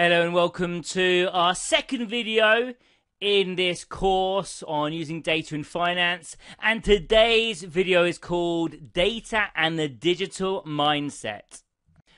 Hello and welcome to our second video in this course on using data in finance, and today's video is called Data and the Digital Mindset.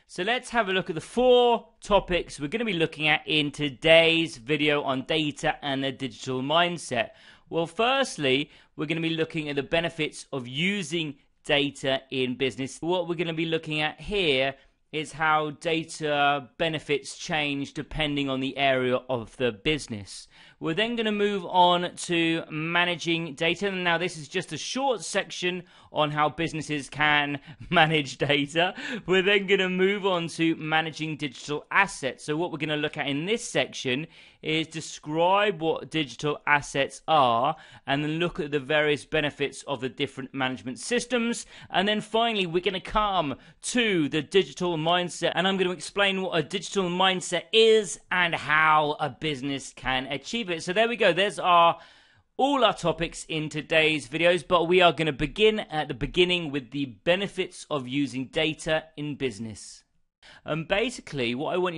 So let's have a look at the four topics we're going to be looking at in today's video on data and the digital mindset. Well, firstly, we're going to be looking at the benefits of using data in business. What we're going to be looking at here is how data benefits change depending on the area of the business. We're then going to move on to managing data. Now, this is just a short section on how businesses can manage data. We're then going to move on to managing digital assets. So what we're going to look at in this section is describe what digital assets are and then look at the various benefits of the different management systems. And then finally, we're going to come to the digital mindset, and I'm going to explain what a digital mindset is and how a business can achieve it. So there we go. There's all our topics in today's videos, but we are going to begin at the beginning with the benefits of using data in business. And basically, how I want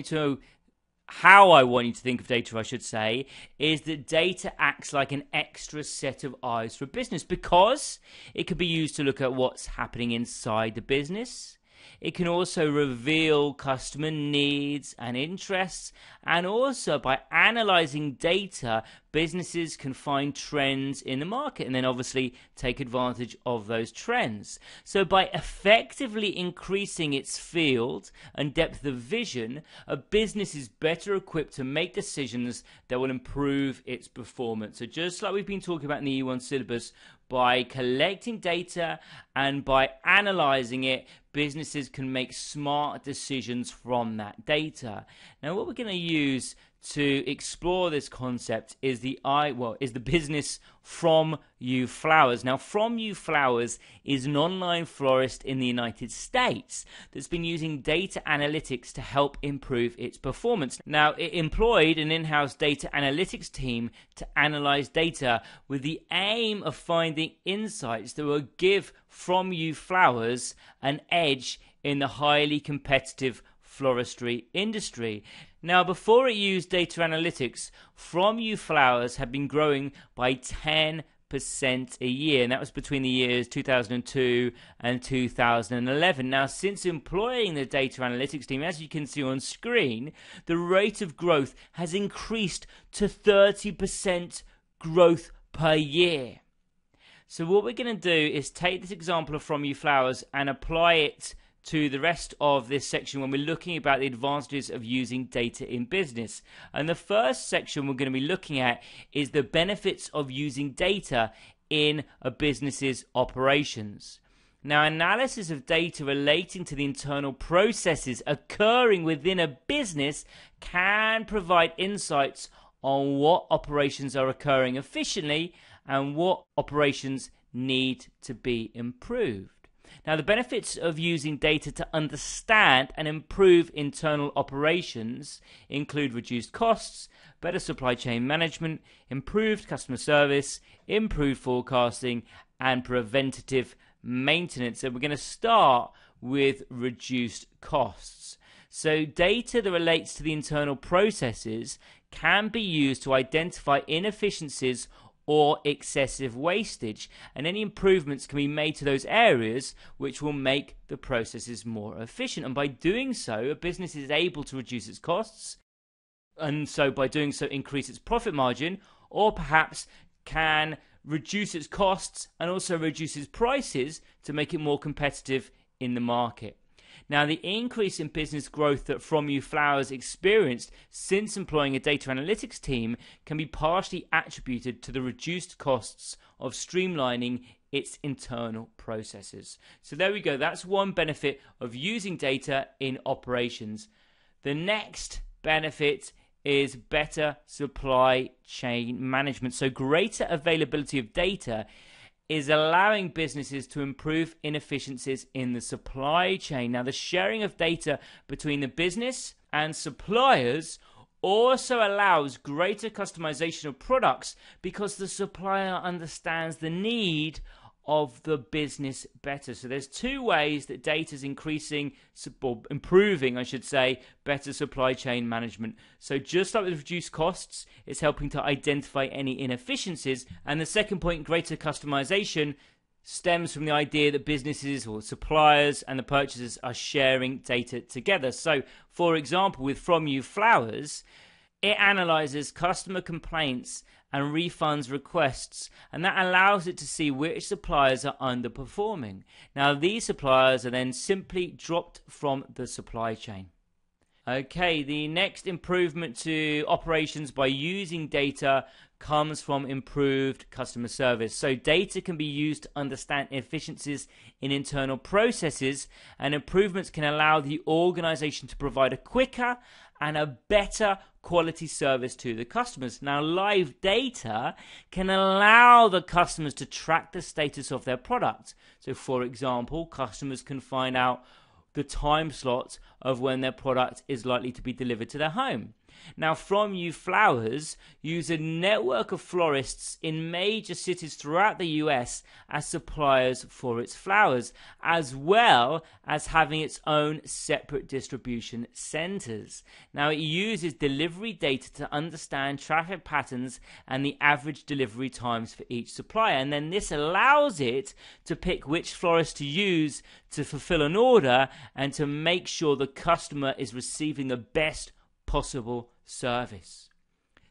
you to think of data, I should say, is that data acts like an extra set of eyes for business because it could be used to look at what's happening inside the business. It can also reveal customer needs and interests, and also by analyzing data, businesses can find trends in the market and then obviously take advantage of those trends. So by effectively increasing its field and depth of vision, a business is better equipped to make decisions that will improve its performance. So just like we've been talking about in the E1 syllabus, by collecting data and by analyzing it, businesses can make smart decisions from that data. Now, what we're going to use to explore this concept is the business From You Flowers. Now, From You Flowers is an online florist in the United States that's been using data analytics to help improve its performance. Now, it employed an in-house data analytics team to analyze data with the aim of finding insights that will give From You Flowers an edge in the highly competitive floristry industry. Now, before it used data analytics, From You Flowers had been growing by 10% a year, and that was between the years 2002 and 2011. Now, since employing the data analytics team, as you can see on screen, the rate of growth has increased to 30% growth per year. So what we're going to do is take this example of From You Flowers and apply it to the rest of this section when we're looking about the advantages of using data in business. And the first section we're going to be looking at is the benefits of using data in a business's operations. Now, analysis of data relating to the internal processes occurring within a business can provide insights on what operations are occurring efficiently and what operations need to be improved. Now, the benefits of using data to understand and improve internal operations include reduced costs, better supply chain management, improved customer service, improved forecasting, and preventative maintenance. And we're going to start with reduced costs. So data that relates to the internal processes can be used to identify inefficiencies or excessive wastage, and any improvements can be made to those areas which will make the processes more efficient. And by doing so, a business is able to reduce its costs, and so by doing so increase its profit margin, or perhaps can reduce its costs and also reduce its prices to make it more competitive in the market. Now, the increase in business growth that From You Flowers experienced since employing a data analytics team can be partially attributed to the reduced costs of streamlining its internal processes. So there we go. That's one benefit of using data in operations. The next benefit is better supply chain management. So greater availability of data is allowing businesses to improve inefficiencies in the supply chain. Now, the sharing of data between the business and suppliers also allows greater customization of products because the supplier understands the need of the business better. So there's two ways that data is improving, I should say, better supply chain management. So just like with reduced costs, it's helping to identify any inefficiencies. And the second point, greater customization, stems from the idea that businesses or suppliers and the purchasers are sharing data together. So, for example, with From You Flowers, it analyzes customer complaints and refunds requests, and that allows it to see which suppliers are underperforming. Now, these suppliers are then simply dropped from the supply chain. Okay, the next improvement to operations by using data comes from improved customer service. So data can be used to understand efficiencies in internal processes, and improvements can allow the organization to provide a quicker and a better quality service to the customers. Now, live data can allow the customers to track the status of their product. So, for example, customers can find out the time slot of when their product is likely to be delivered to their home. Now, From You Flowers use a network of florists in major cities throughout the US as suppliers for its flowers, as well as having its own separate distribution centers. Now, it uses delivery data to understand traffic patterns and the average delivery times for each supplier, and then this allows it to pick which florist to use to fulfill an order and to make sure the customer is receiving the best possible service.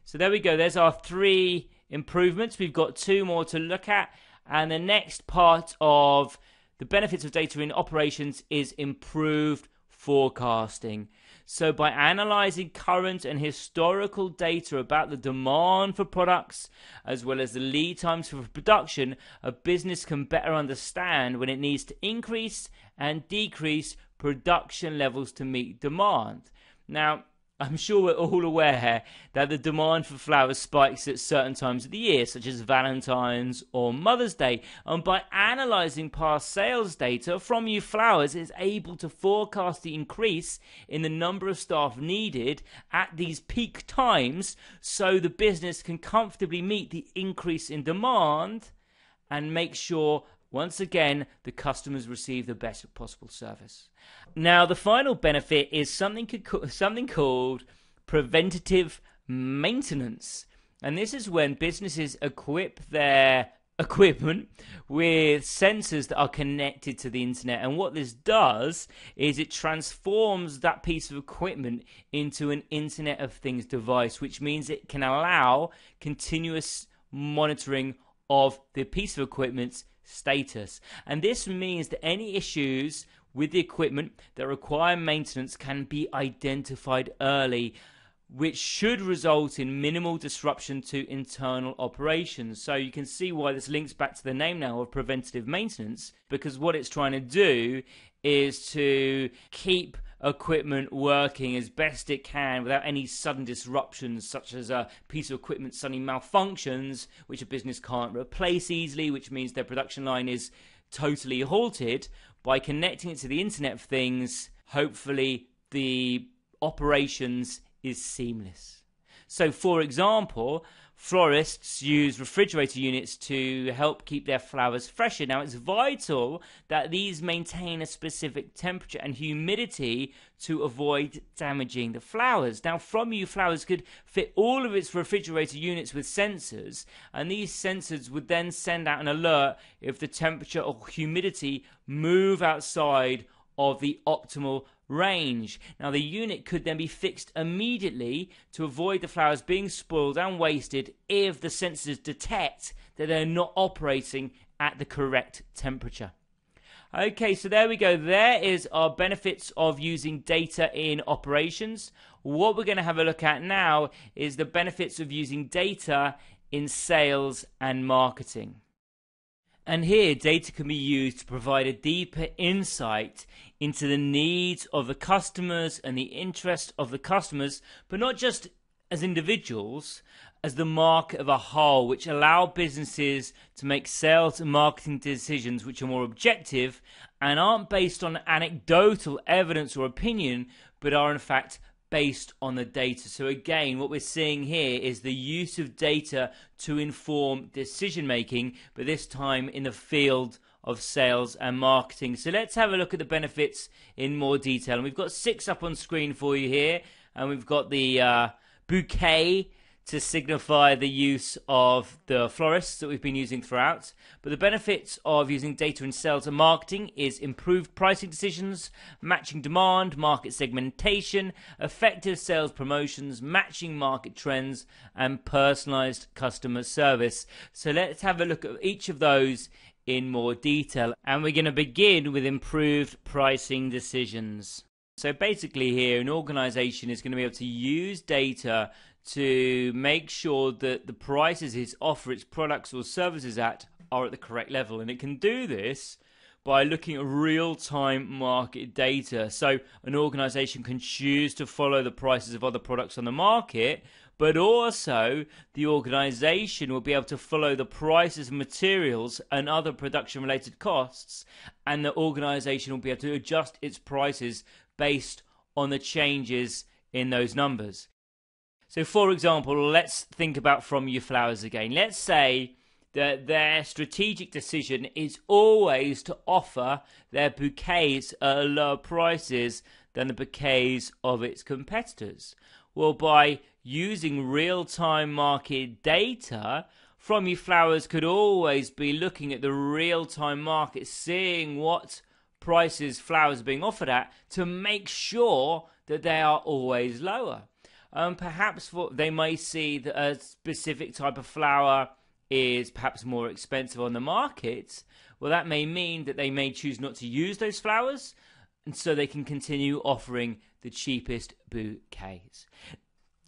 So there we go. There's our 3 improvements. We've got 2 more to look at. And the next part of the benefits of data in operations is improved forecasting. So by analyzing current and historical data about the demand for products, as well as the lead times for production, a business can better understand when it needs to increase and decrease production levels to meet demand. Now, I'm sure we're all aware that the demand for flowers spikes at certain times of the year, such as Valentine's or Mother's Day. And by analysing past sales data, From You Flowers is able to forecast the increase in the number of staff needed at these peak times, so the business can comfortably meet the increase in demand and make sure, once again, the customers receive the best possible service. Now, the final benefit is something called preventative maintenance. And this is when businesses equip their equipment with sensors that are connected to the internet. And what this does is it transforms that piece of equipment into an Internet of Things device, which means it can allow continuous monitoring of the piece of equipment's status. And this means that any issues with the equipment that require maintenance can be identified early, which should result in minimal disruption to internal operations. So you can see why this links back to the name now of preventative maintenance, because what it's trying to do is to keep equipment working as best it can without any sudden disruptions, such as a piece of equipment suddenly malfunctions, which a business can't replace easily, which means their production line is totally halted. By connecting it to the Internet of Things, hopefully the operations is seamless. So, for example, florists use refrigerator units to help keep their flowers fresher. Now, it's vital that these maintain a specific temperature and humidity to avoid damaging the flowers. Now, From You Flowers could fit all of its refrigerator units with sensors, and these sensors would then send out an alert if the temperature or humidity move outside of the optimal range. Now, the unit could then be fixed immediately to avoid the flowers being spoiled and wasted if the sensors detect that they're not operating at the correct temperature. Okay, so there we go. There is our benefits of using data in operations. What we're going to have a look at now is the benefits of using data in sales and marketing. And here, data can be used to provide a deeper insight into the needs of the customers and the interests of the customers, but not just as individuals, as the market of a whole, which allow businesses to make sales and marketing decisions which are more objective and aren't based on anecdotal evidence or opinion, but are in fact based on the data. So again, what we're seeing here is the use of data to inform decision making, but this time in the field of sales and marketing. So let's have a look at the benefits in more detail. And we've got 6 up on screen for you here, and we've got the bouquet to signify the use of the florists that we've been using throughout. But the benefits of using data in sales and marketing is improved pricing decisions, matching demand, market segmentation, effective sales promotions, matching market trends, and personalized customer service. So let's have a look at each of those in more detail. And we're going to begin with improved pricing decisions. So basically here, an organization is going to be able to use data to make sure that the prices it offers its products or services at are at the correct level. And it can do this by looking at real-time market data. So an organization can choose to follow the prices of other products on the market, but also the organization will be able to follow the prices of materials and other production-related costs, and the organization will be able to adjust its prices based on the changes in those numbers. So, for example, let's think about From You Flowers again. Let's say that their strategic decision is always to offer their bouquets at lower prices than the bouquets of its competitors. Well, by using real-time market data, From You Flowers could always be looking at the real-time market, seeing what prices flowers are being offered at to make sure that they are always lower. Perhaps they may see that a specific type of flower is perhaps more expensive on the market. Well, that may mean that they may choose not to use those flowers, and so they can continue offering the cheapest bouquets.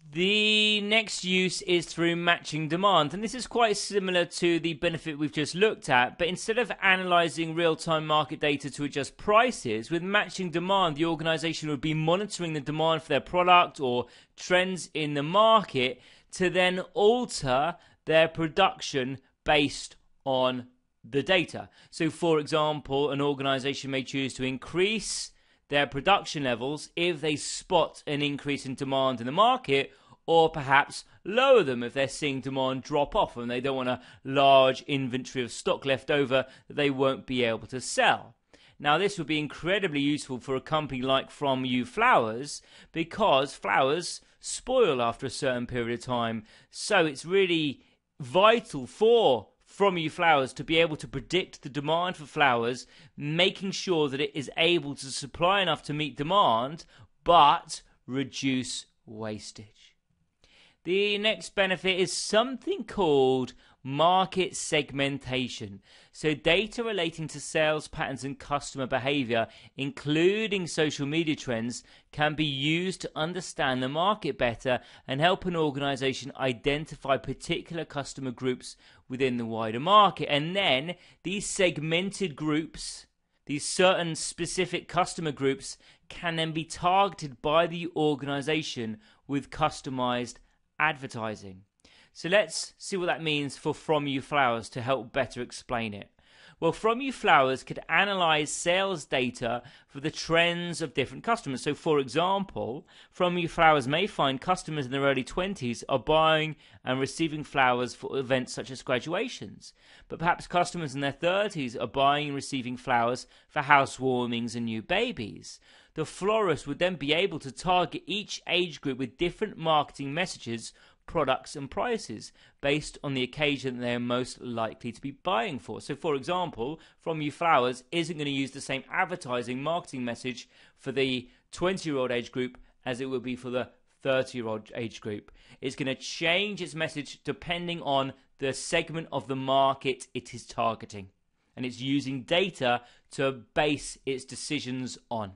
The next use is through matching demand, and this is quite similar to the benefit we've just looked at, but instead of analysing real-time market data to adjust prices, with matching demand, the organisation would be monitoring the demand for their product or trends in the market to then alter their production based on the data. So, for example, an organisation may choose to increase their production levels if they spot an increase in demand in the market, or perhaps lower them if they're seeing demand drop off and they don't want a large inventory of stock left over that they won't be able to sell. Now, this would be incredibly useful for a company like From You Flowers, because flowers spoil after a certain period of time. So it's really vital for From You Flowers to be able to predict the demand for flowers, making sure that it is able to supply enough to meet demand, but reduce wastage. The next benefit is something called market segmentation. So data relating to sales patterns and customer behavior, including social media trends, can be used to understand the market better and help an organization identify particular customer groups within the wider market. And then these segmented groups, these certain specific customer groups, can then be targeted by the organization with customized advertising. So let's see what that means for From You Flowers to help better explain it. Well, From You Flowers could analyze sales data for the trends of different customers. So, for example, From You Flowers may find customers in their early 20s are buying and receiving flowers for events such as graduations. But perhaps customers in their 30s are buying and receiving flowers for housewarmings and new babies. The florist would then be able to target each age group with different marketing messages, products and prices based on the occasion they are most likely to be buying for. So, for example, From You Flowers isn't going to use the same advertising marketing message for the 20-year-old age group as it would be for the 30-year-old age group. It's going to change its message depending on the segment of the market it is targeting, and it's using data to base its decisions on.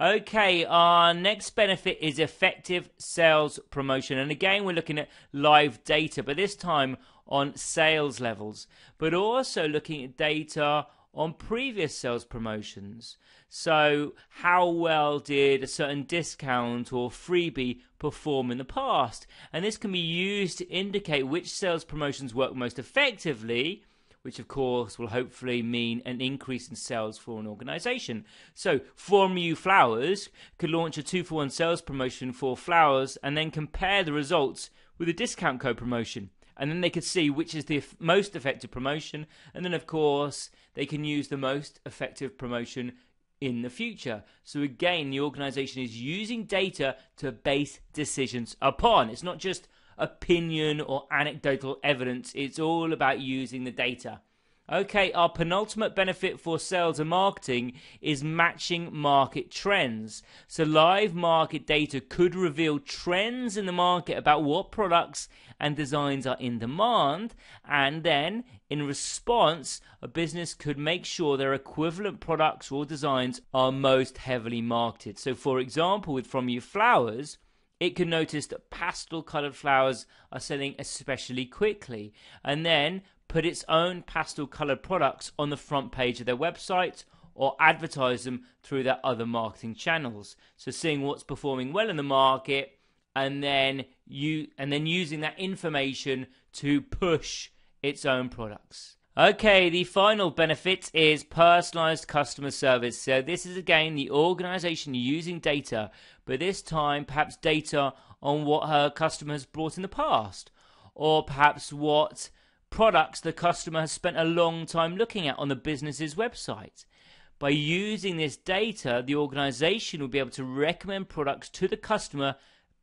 Okay, our next benefit is effective sales promotion. And again, we're looking at live data, but this time on sales levels, but also looking at data on previous sales promotions. So how well did a certain discount or freebie perform in the past? And this can be used to indicate which sales promotions work most effectively, which of course will hopefully mean an increase in sales for an organization. So From You Flowers could launch a 2-for-1 sales promotion for flowers and then compare the results with a discount code promotion. And then they could see which is the most effective promotion. And then, of course, they can use the most effective promotion in the future. So again, the organization is using data to base decisions upon. It's not just opinion or anecdotal evidence. It's all about using the data. Okay, our penultimate benefit for sales and marketing is matching market trends. So live market data could reveal trends in the market about what products and designs are in demand, and then in response, a business could make sure their equivalent products or designs are most heavily marketed. So for example, with From You Flowers, it can notice that pastel colored flowers are selling especially quickly, and then put its own pastel colored products on the front page of their website or advertise them through their other marketing channels. So seeing what's performing well in the market and then using that information to push its own products. Okay, the final benefit is personalized customer service. So this is again the organization using data, but this time perhaps data on what her customer has brought in the past, or perhaps what products the customer has spent a long time looking at on the business's website. By using this data, the organization will be able to recommend products to the customer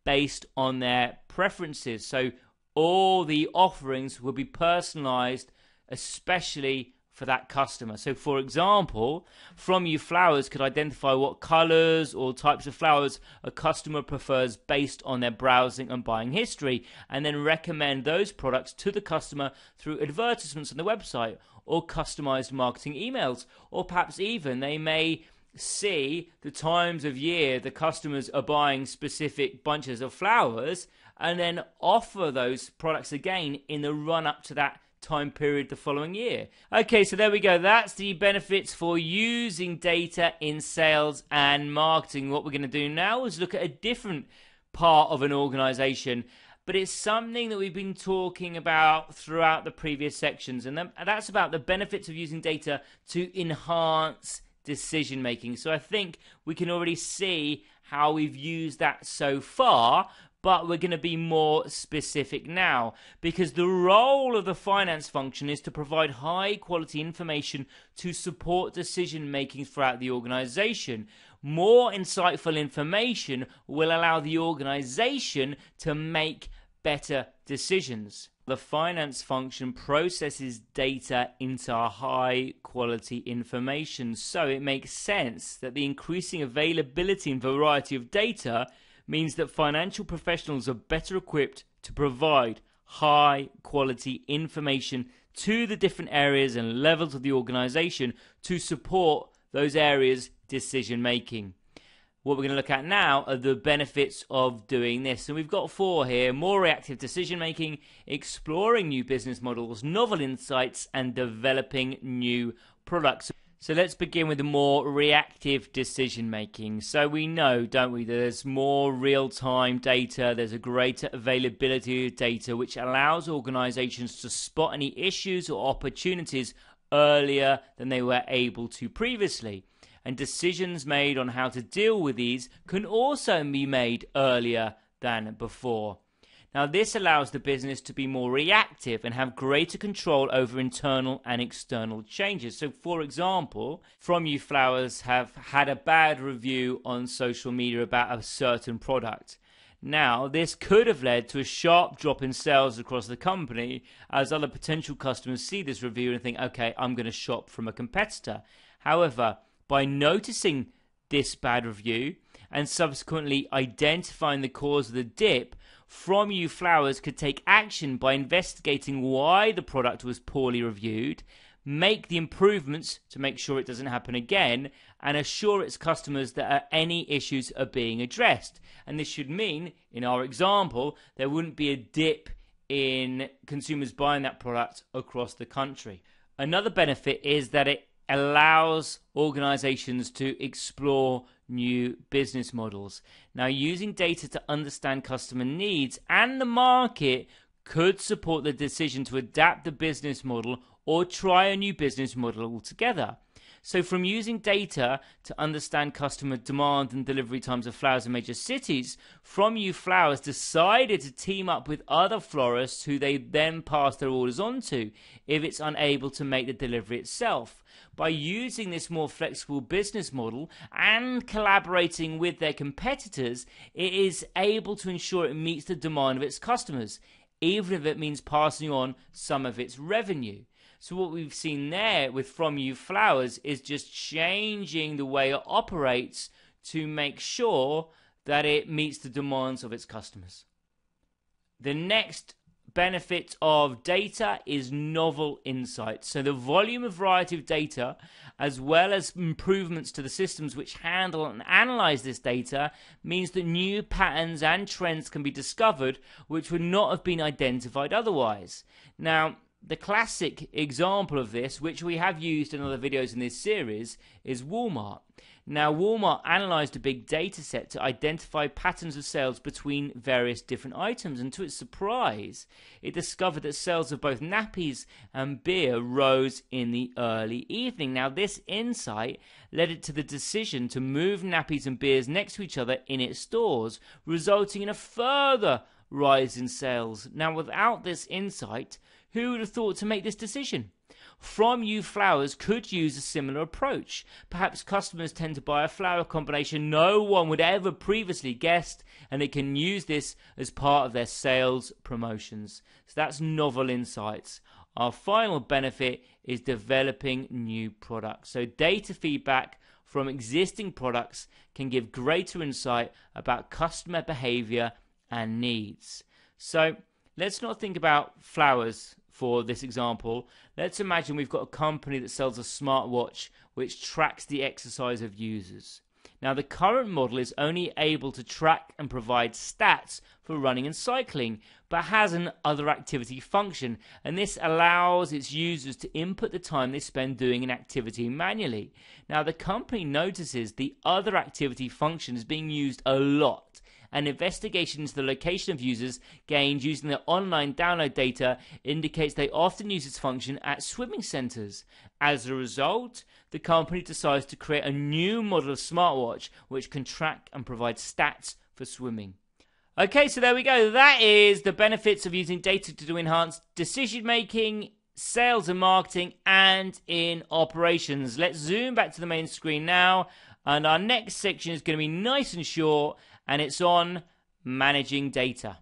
based on their preferences. So all the offerings will be personalized, especially for that customer. So for example, From You Flowers could identify what colors or types of flowers a customer prefers based on their browsing and buying history, and then recommend those products to the customer through advertisements on the website or customized marketing emails. Or perhaps even they may see the times of year the customers are buying specific bunches of flowers and then offer those products again in the run up to that time period the following year. Okay, so there we go. That's the benefits for using data in sales and marketing. What we're going to do now is look at a different part of an organization, but it's something that we've been talking about throughout the previous sections, and that's about the benefits of using data to enhance decision making. So I think we can already see how we've used that so far, but we're going to be more specific now, because the role of the finance function is to provide high quality information to support decision making throughout the organization. More insightful information will allow the organization to make better decisions. The finance function processes data into high quality information, so it makes sense that the increasing availability and variety of data means that financial professionals are better equipped to provide high quality information to the different areas and levels of the organization to support those areas' decision making. What we're going to look at now are the benefits of doing this. And we've got 4 here: more reactive decision making, exploring new business models, novel insights, and developing new products. So let's begin with the more reactive decision making. So we know, don't we, there's more real-time data, there's a greater availability of data, which allows organizations to spot any issues or opportunities earlier than they were able to previously. And decisions made on how to deal with these can also be made earlier than before. Now, this allows the business to be more reactive and have greater control over internal and external changes. So, for example, From You Flowers have had a bad review on social media about a certain product. Now, this could have led to a sharp drop in sales across the company as other potential customers see this review and think, okay, I'm going to shop from a competitor. However, by noticing this bad review and subsequently identifying the cause of the dip, From You Flowers could take action by investigating why the product was poorly reviewed, make the improvements to make sure it doesn't happen again, and assure its customers that any issues are being addressed. And this should mean, in our example, there wouldn't be a dip in consumers buying that product across the country. Another benefit is that it allows organizations to explore new business models. Now, using data to understand customer needs and the market could support the decision to adapt the business model or try a new business model altogether. So from using data to understand customer demand and delivery times of flowers in major cities, From You Flowers decided to team up with other florists who they then pass their orders on to if it's unable to make the delivery itself. By using this more flexible business model and collaborating with their competitors, it is able to ensure it meets the demand of its customers, even if it means passing on some of its revenue. So what we've seen there with From You Flowers is just changing the way it operates to make sure that it meets the demands of its customers. The next benefit of data is novel insights. So the volume and variety of data, as well as improvements to the systems which handle and analyze this data, means that new patterns and trends can be discovered which would not have been identified otherwise. Now, the classic example of this, which we have used in other videos in this series, is Walmart. Now, Walmart analyzed a big data set to identify patterns of sales between various different items, and to its surprise, it discovered that sales of both nappies and beer rose in the early evening. Now, this insight led it to the decision to move nappies and beers next to each other in its stores, resulting in a further rise in sales. Now, without this insight, who would have thought to make this decision? From You Flowers could use a similar approach. Perhaps customers tend to buy a flower combination no one would ever previously guessed, and they can use this as part of their sales promotions. So that's novel insights. Our final benefit is developing new products. So data feedback from existing products can give greater insight about customer behavior and needs. So let's not think about flowers for this example. Let's imagine we've got a company that sells a smartwatch which tracks the exercise of users. Now, the current model is only able to track and provide stats for running and cycling, but has an other activity function, and this allows its users to input the time they spend doing an activity manually. Now, the company notices the other activity function is being used a lot, and investigation into the location of users gained using their online download data indicates they often use this function at swimming centers. As a result, the company decides to create a new model of smartwatch which can track and provide stats for swimming. Okay, so there we go. That is the benefits of using data to enhance decision making, sales and marketing, and in operations. Let's zoom back to the main screen now, and our next section is going to be nice and short, and it's on managing data.